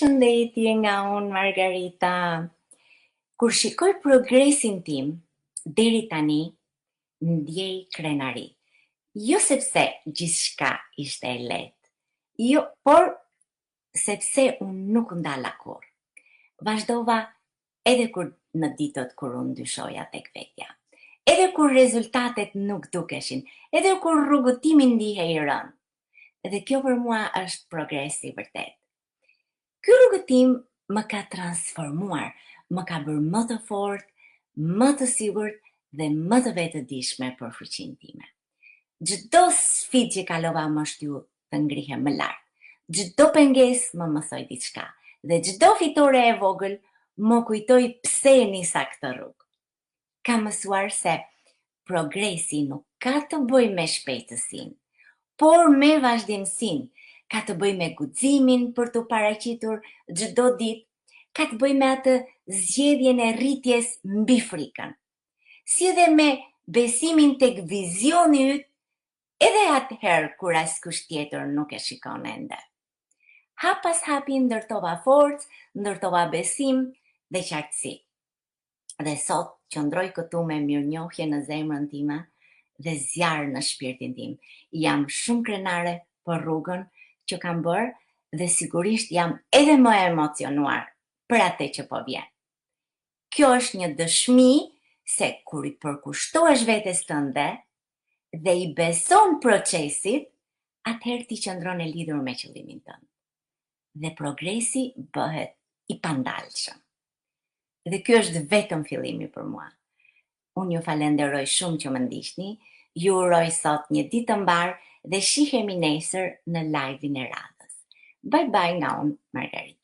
Përshëndetje nga unë, Margarita. Kur shikoj progresin tim, deri tani, ndjej krenari. Jo sepse gjithçka ishte e lehtë, jo, por sepse unë nuk ndala kurrë. Vazhdova edhe kur në ditët kur unë ndyshoja tek vetja. Edhe kur rezultatet nuk dukeshin, edhe kur rrugëtimi ndihej i rënd. Dhe kjo për mua është progresi i vërtet. Ky rrugëtim më ka transformuar, më ka bërë më të fortë, më të sigurt dhe më të vetëdijshme për fuqinë time. Çdo sfidë që kalova më shtyu të ngrihem më lart. Çdo pengesë më mësoi diçka dhe çdo fitore e vogël më kujtoi pse e nisa këtë rrugë. Kam mësuar se progresi nuk ka të bëjë me shpejtësinë, por me vazhdimsinë. Ka të bëjë me guximin për të paraqitur çdo ditë, ka të bëjë me atë zgjedhjen e rritjes mbi frikën, si edhe me besimin tek vizioni yt, edhe atëherë kur askush tjetër nuk e shikon ende. Hap pas hapi ndërtova forcë, ndërtova besim dhe qartësi. Dhe sot qëndroj këtu me mirënjohje në zemrën time dhe zjarr në shpirtin tim. Jam shumë krenare për rrugën që kam bërë dhe sigurisht jam edhe më emocionuar për atë që po vjen. Kjo është një dëshmi se kur i përkushtohesh vetes tënde dhe i beson procesit, atëherë ti qëndron e lidhur me qëllimin tënd. Dhe progresi bëhet i pandalshëm. Dhe ky është vetëm fillimi për mua. Unë ju falenderoj shumë që më ndiqni, ju uroj sot një ditë të mbar dhe shihemi nesër në live-in e radhës. Bye bye nga unë, Margarita.